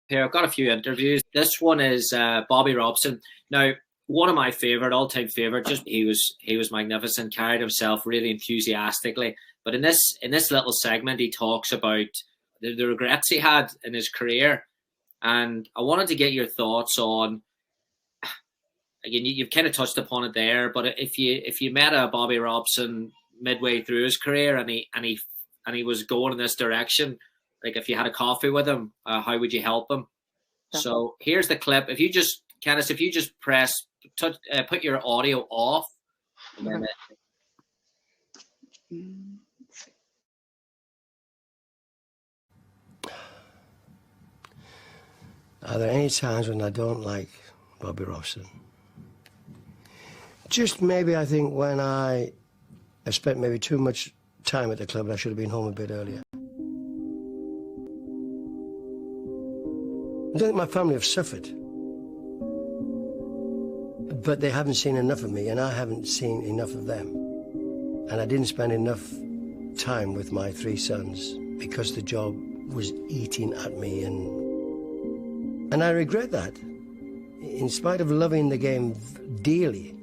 Here, I've got a few interviews. This one is Bobby Robson. Now, one of my all-time favorite. Just he was magnificent. Carried himself really enthusiastically. But in this little segment, he talks about the regrets he had in his career, and I wanted to get your thoughts on. Again, you've kind of touched upon it there, but if you met a Bobby Robson midway through his career and he was going in this direction, like if you had a coffee with him, how would you help him? Yeah. So here's the clip. If you just, Candice, put your audio off. And then Are there any times when I don't like Bobby Robson? Just maybe I think when I spent maybe too much time at the club and I should have been home a bit earlier. I don't think my family have suffered, but they haven't seen enough of me and I haven't seen enough of them. And I didn't spend enough time with my 3 sons because the job was eating at me, and I regret that. In spite of loving the game dearly,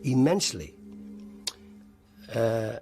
immensely, I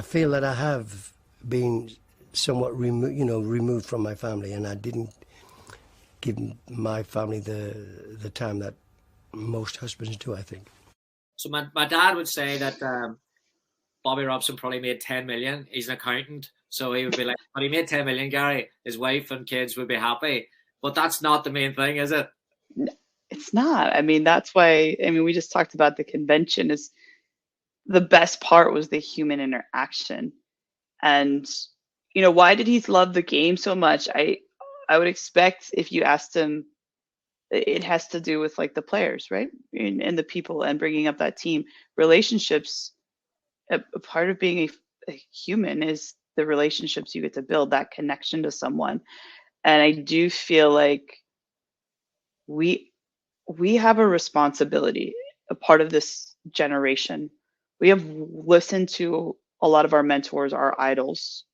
feel that I have been somewhat removed from my family, and I didn't give my family the time that most husbands do, I think. So my dad would say that Bobby Robson probably made 10 million. He's an accountant, so he would be like, when he made 10 million, Gary, his wife and kids would be happy. But that's not the main thing, is it? It's not. I mean, that's why, we just talked about the convention. Is the best part was the human interaction. And, why did he love the game so much? I would expect if you asked him, it has to do with like the players, right? And the people and bringing up that team. Relationships, a part of being a human is the relationships you get to build, that connection to someone. And I do feel like we have a responsibility, a part of this generation. We have listened to a lot of our mentors, our idols,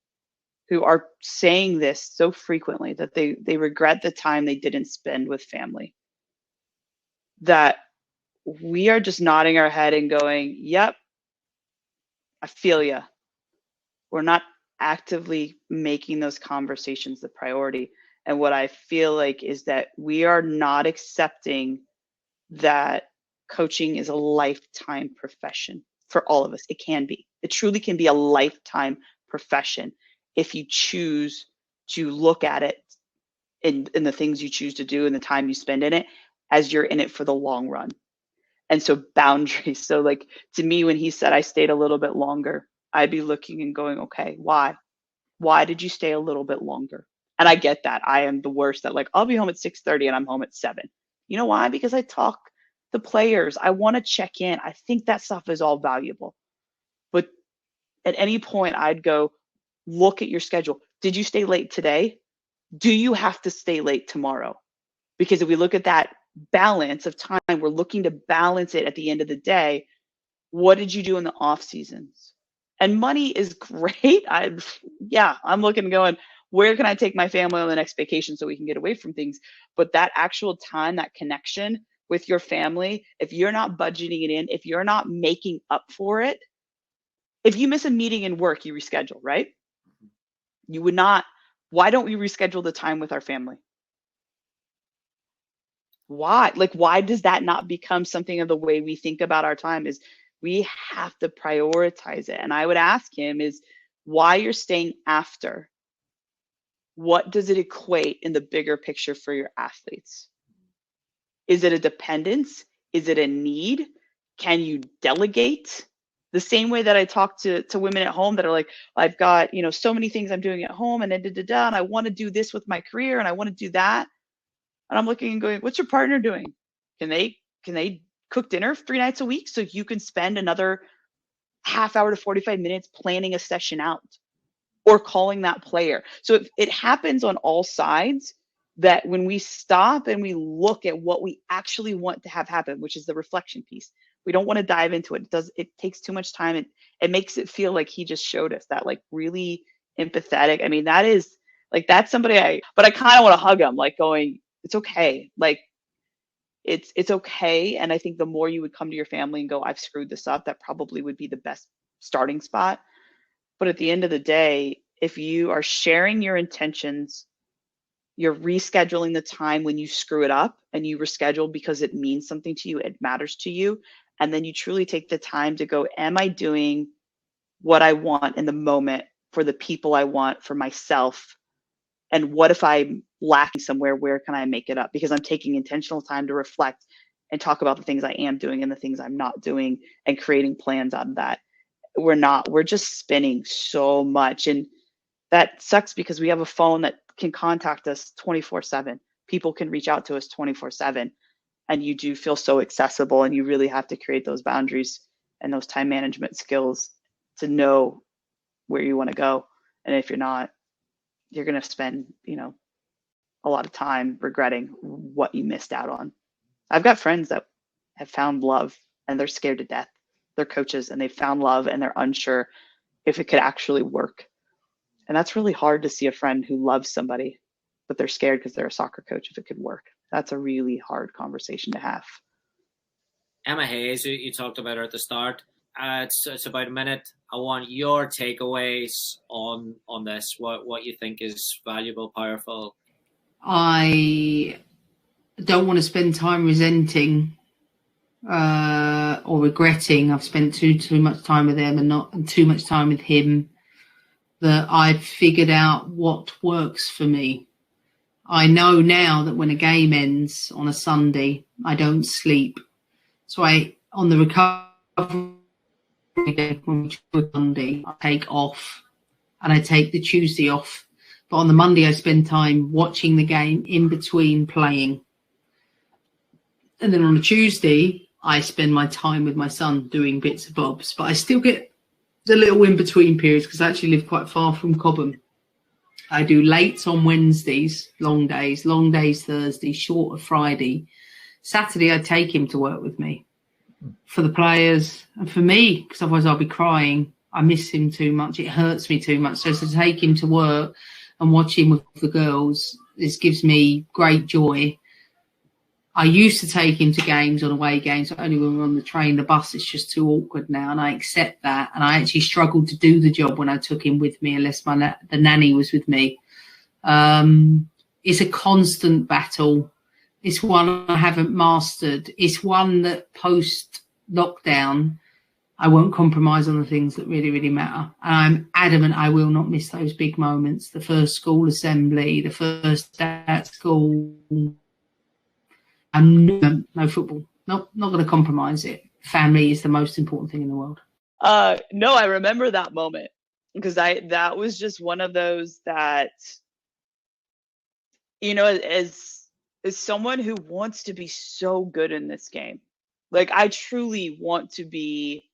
who are saying this so frequently that they regret the time they didn't spend with family. That we are just nodding our head and going, yep, I feel ya. We're not actively making those conversations the priority. And what I feel like is that we are not accepting that coaching is a lifetime profession for all of us. It can be. It truly can be a lifetime profession if you choose to look at it in the things you choose to do and the time you spend in it as you're in it for the long run. And so boundaries. So like to me, when he said I stayed a little bit longer, I'd be looking and going, okay, why? Why did you stay a little bit longer? And I get that. I am the worst at like, I'll be home at 6:30 and I'm home at 7. You know why? Because I talk to players. I want to check in. I think that stuff is all valuable. But at any point I'd go, look at your schedule. Did you stay late today? Do you have to stay late tomorrow? Because if we look at that balance of time, we're looking to balance it at the end of the day. What did you do in the off seasons? And money is great. I'm looking and going, where can I take my family on the next vacation so we can get away from things? But that actual time, that connection with your family, if you're not budgeting it in, if you're not making up for it, if you miss a meeting in work, you reschedule, right? You would not. Why don't we reschedule the time with our family? Why? Like, why does that not become something of the way we think about our time? Is we have to prioritize it. And I would ask him is why you're staying after. What does it equate in the bigger picture for your athletes? Is it a dependence? Is it a need? Can you delegate? The same way that I talk to women at home that are like, I've got, so many things I'm doing at home and and I want to do this with my career and I want to do that. And I'm looking and going, what's your partner doing? Can they cook dinner 3 nights a week so you can spend another half hour to 45 minutes planning a session out or calling that player? So it happens on all sides, that when we stop and we look at what we actually want to have happen, which is the reflection piece, we don't want to dive into it. It takes too much time. It makes it feel like he just showed us that, like, really empathetic. I mean, that is Like that's somebody but I kind of want to hug him, like going, it's okay. Like it's okay. And I think the more you would come to your family and go, I've screwed this up, that probably would be the best starting spot. But at the end of the day, if you are sharing your intentions, you're rescheduling the time when you screw it up and you reschedule because it means something to you, it matters to you. And then you truly take the time to go, am I doing what I want in the moment for the people I want, for myself? And what if I'm lacking somewhere? Where can I make it up? Because I'm taking intentional time to reflect and talk about the things I am doing and the things I'm not doing and creating plans out of that. We're just spinning so much. And that sucks because we have a phone that can contact us 24/7. People can reach out to us 24/7. And you do feel so accessible, and you really have to create those boundaries and those time management skills to know where you want to go. And if you're not, you're going to spend, a lot of time regretting what you missed out on. I've got friends that have found love and they're scared to death. They're coaches and they found love and they're unsure if it could actually work. And that's really hard to see a friend who loves somebody, but they're scared because they're a soccer coach if it could work. That's a really hard conversation to have. Emma Hayes, you talked about her at the start. It's about a minute. I want your takeaways on this. What you think is valuable, powerful. I don't want to spend time resenting or regretting I've spent too much time with them and too much time with him. That I've figured out what works for me. I know now that when a game ends on a Sunday, I don't sleep. So on the recovery day, when we do Monday, I take off and I take the Tuesday off. But on the Monday, I spend time watching the game in between playing. And then on a Tuesday, I spend my time with my son doing bits and bobs. But I still get the little in-between periods because I actually live quite far from Cobham. I do lates on Wednesdays, long days Thursday, short of Friday. Saturday, I take him to work with me for the players and for me, because otherwise I'll be crying. I miss him too much. It hurts me too much. So to take him to work and watch him with the girls, this gives me great joy. I used to take him to games on away games, but only when we're on the train. The bus is just too awkward now, and I accept that. And I actually struggled to do the job when I took him with me, unless the nanny was with me. It's a constant battle. It's one I haven't mastered. It's one that post-lockdown, I won't compromise on the things that really, really matter. And I'm adamant I will not miss those big moments, the first school assembly, the first day at school. I'm no football. Not going to compromise it. Family is the most important thing in the world. No, I remember that moment because that was just one of those that, as someone who wants to be so good in this game, like I truly want to be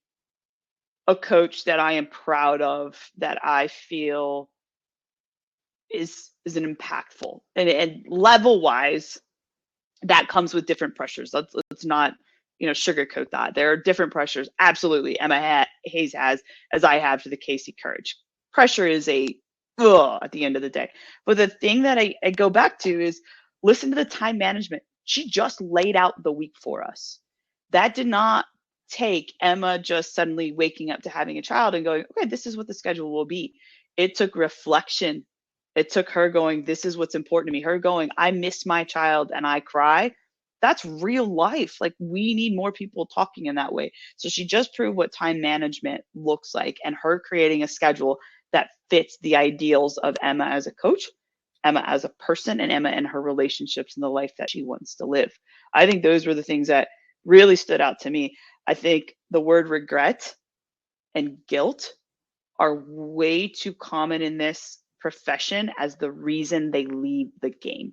a coach that I am proud of, that I feel is an impactful and level wise. That comes with different pressures. Let's not, sugarcoat that. There are different pressures. Absolutely. Emma Hayes has, as I have to the Casey Courage. Pressure is at the end of the day. But the thing that I go back to is listen to the time management. She just laid out the week for us. That did not take Emma just suddenly waking up to having a child and going, okay, this is what the schedule will be. It took reflection. It took her going, this is what's important to me. Her going, I miss my child and I cry. That's real life. Like we need more people talking in that way. So she just proved what time management looks like, and her creating a schedule that fits the ideals of Emma as a coach, Emma as a person, and Emma and her relationships and the life that she wants to live. I think those were the things that really stood out to me. I think the word regret and guilt are way too common in this profession as the reason they leave the game.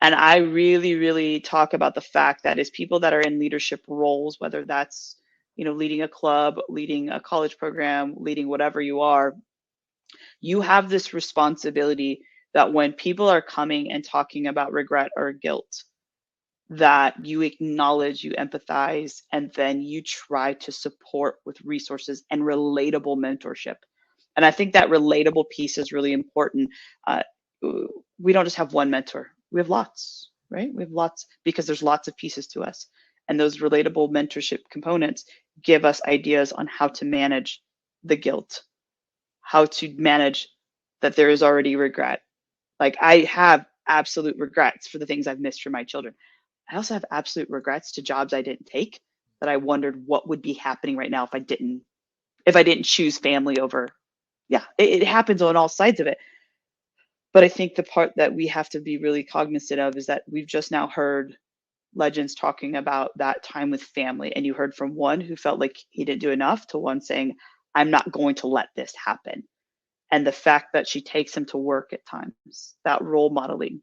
And I really, really talk about the fact that as people that are in leadership roles, whether that's, leading a club, leading a college program, leading whatever you are, you have this responsibility that when people are coming and talking about regret or guilt, that you acknowledge, you empathize, and then you try to support with resources and relatable mentorship. And I think that relatable piece is really important. We don't just have one mentor. We have lots, right? We have lots because there's lots of pieces to us. And those relatable mentorship components give us ideas on how to manage the guilt, how to manage that there is already regret. Like I have absolute regrets for the things I've missed from my children. I also have absolute regrets to jobs I didn't take that I wondered what would be happening right now if I didn't choose family over. Yeah, it happens on all sides of it. But I think the part that we have to be really cognizant of is that we've just now heard legends talking about that time with family. And you heard from one who felt like he didn't do enough to one saying, I'm not going to let this happen. And the fact that she takes him to work at times, that role modeling.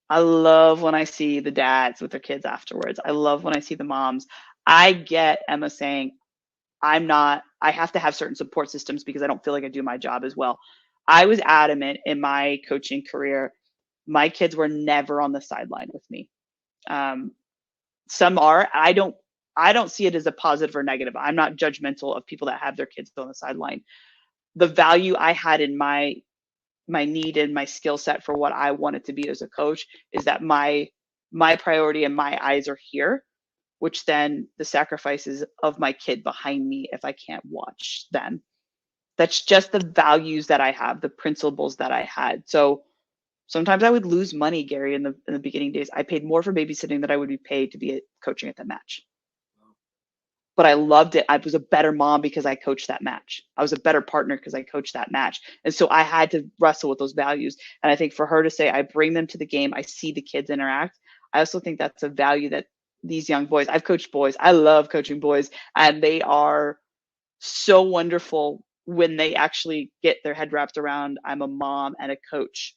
I love when I see the dads with their kids afterwards. I love when I see the moms. I get Emma saying, I have to have certain support systems because I don't feel like I do my job as well. I was adamant in my coaching career. My kids were never on the sideline with me. Some are. I don't see it as a positive or negative. I'm not judgmental of people that have their kids on the sideline. The value I had in my need and my skill set for what I wanted to be as a coach is that my priority and my eyes are here, which then the sacrifices of my kid behind me if I can't watch them. That's just the values that I have, the principles that I had. So sometimes I would lose money, Gary, in the beginning days. I paid more for babysitting than I would be paid to be coaching at the match. But I loved it. I was a better mom because I coached that match. I was a better partner because I coached that match. And so I had to wrestle with those values. And I think for her to say, I bring them to the game, I see the kids interact. I also think that's a value that these young boys, I've coached boys. I love coaching boys. And they are so wonderful when they actually get their head wrapped around, I'm a mom and a coach.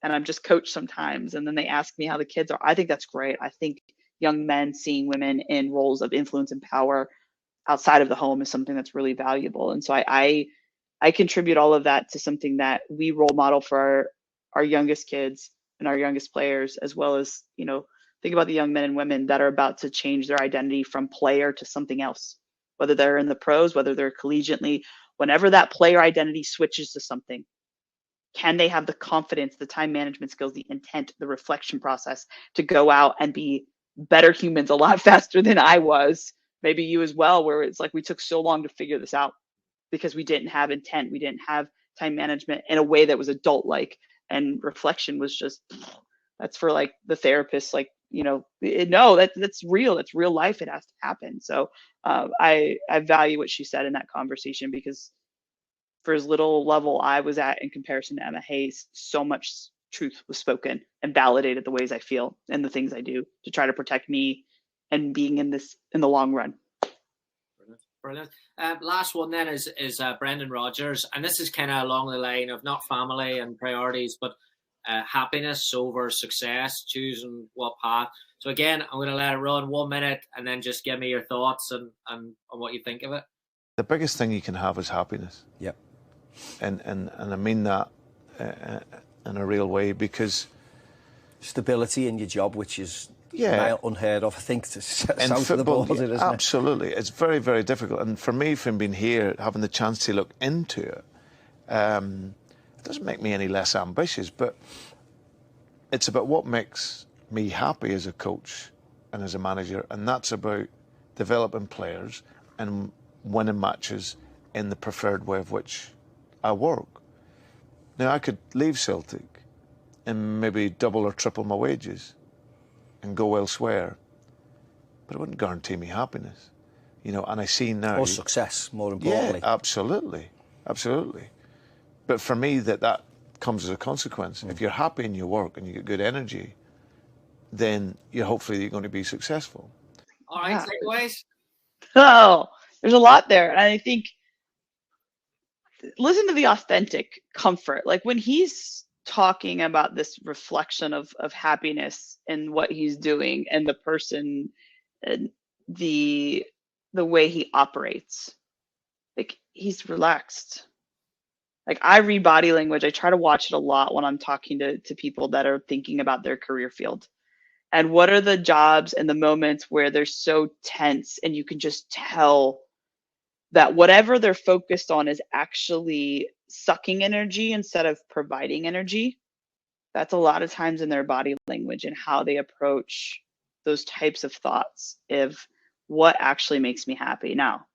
And I'm just coach sometimes. And then they ask me how the kids are. I think that's great. I think young men seeing women in roles of influence and power outside of the home is something that's really valuable. And so I contribute all of that to something that we role model for our youngest kids and our youngest players, as well as, think about the young men and women that are about to change their identity from player to something else, whether they're in the pros, whether they're collegiately, whenever that player identity switches to something. Can they have the confidence, the time management skills, the intent, the reflection process to go out and be better humans a lot faster than I was, maybe you as well, where it's like we took so long to figure this out because we didn't have intent, we didn't have time management in a way that was adult-like, and reflection was just, that's for like the therapist, like, no, that's real, that's real life, it has to happen. So I value what she said in that conversation, because for as little level I was at in comparison to Emma Hayes, so much truth was spoken and validated the ways I feel and the things I do to try to protect me and being in the long run. Brilliant. Last one then is Brendan Rodgers, and this is kind of along the line of not family and priorities, but happiness over success, choosing what path. So again, I'm going to let it run 1 minute and then just give me your thoughts and on what you think of it. The biggest thing you can have is happiness. Yep. And I mean that in a real way, because stability in your job, which is unheard of, I think, to south of the border, isn't it? Absolutely. It's very, very difficult. And for me, from being here, having the chance to look into it, it doesn't make me any less ambitious, but it's about what makes me happy as a coach and as a manager, and that's about developing players and winning matches in the preferred way of which I work. Now, I could leave Celtic and maybe double or triple my wages and go elsewhere, but it wouldn't guarantee me happiness, and I see now... Or success, more importantly. Yeah, absolutely. But for me, that comes as a consequence. If you're happy in your work and you get good energy, then hopefully you're going to be successful. All right, takeaways? Oh, there's a lot there. And I think, listen to the authentic comfort. Like when he's talking about this reflection of happiness and what he's doing and the person and the way he operates, like he's relaxed. Like I read body language. I try to watch it a lot when I'm talking to people that are thinking about their career field. And what are the jobs and the moments where they're so tense and you can just tell that whatever they're focused on is actually sucking energy instead of providing energy. That's a lot of times in their body language and how they approach those types of thoughts of what actually makes me happy. Now,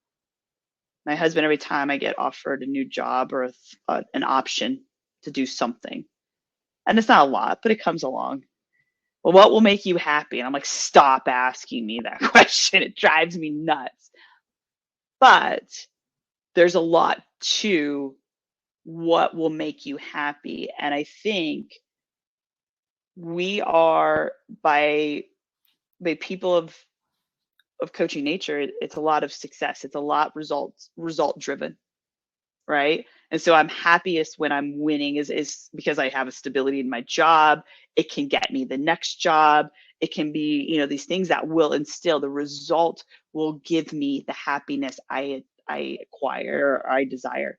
my husband, every time I get offered a new job or an option to do something, and it's not a lot, but it comes along. Well, what will make you happy? And I'm like, stop asking me that question. It drives me nuts. But there's a lot to what will make you happy. And I think we are, by people of coaching nature, it's a lot of success. It's a lot result driven, right? And so I'm happiest when I'm winning is because I have a stability in my job. It can get me the next job. It can be, these things that will instill the result, will give me the happiness I acquire or I desire.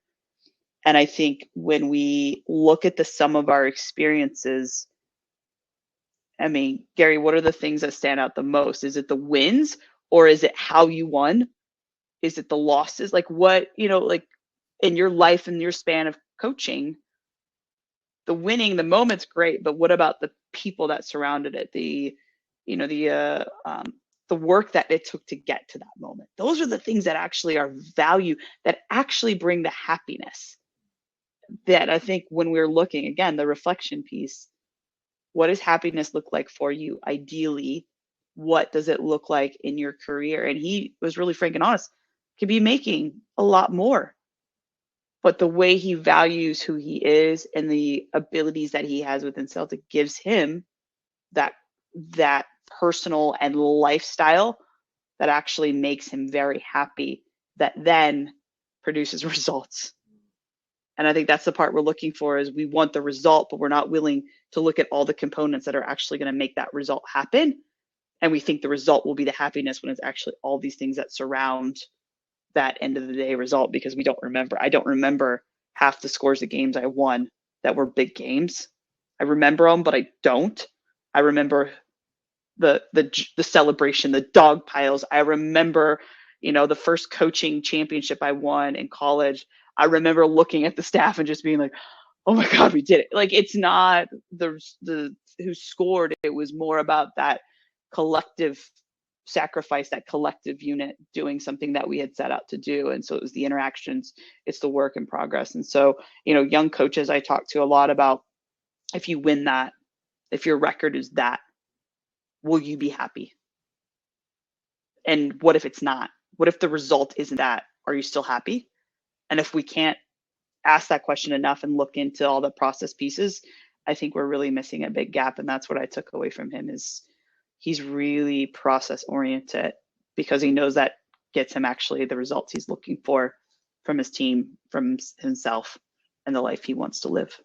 And I think when we look at the sum of our experiences, I mean, Gary, what are the things that stand out the most? Is it the wins, or is it how you won? Is it the losses? Like what, like in your life and your span of coaching, the winning, the moment's great, but what about the people that surrounded it? The work that it took to get to that moment. Those are the things that actually are value, that actually bring the happiness. That I think when we're looking, again, the reflection piece, what does happiness look like for you? Ideally, what does it look like in your career? And he was really frank and honest, could be making a lot more, but the way he values who he is and the abilities that he has within Celtic gives him that personal and lifestyle that actually makes him very happy, that then produces results. And I think that's the part we're looking for, is we want the result, but we're not willing to look at all the components that are actually going to make that result happen. And we think the result will be the happiness when it's actually all these things that surround that end of the day result, because we don't remember. I don't remember half the scores of games I won that were big games. I remember them, but I don't. I remember the celebration, the dog piles. I remember, the first coaching championship I won in college. I remember looking at the staff and just being like, oh my God, we did it. Like, it's not the who scored. It was more about that collective sacrifice, that collective unit doing something that we had set out to do. And so it was the interactions, it's the work in progress. And so, young coaches I talk to a lot about, if you win that, if your record is that, will you be happy? And what if it's not? What if the result isn't that? Are you still happy? And if we can't ask that question enough and look into all the process pieces, I think we're really missing a big gap. And that's what I took away from him, is he's really process oriented, because he knows that gets him actually the results he's looking for from his team, from himself, and the life he wants to live.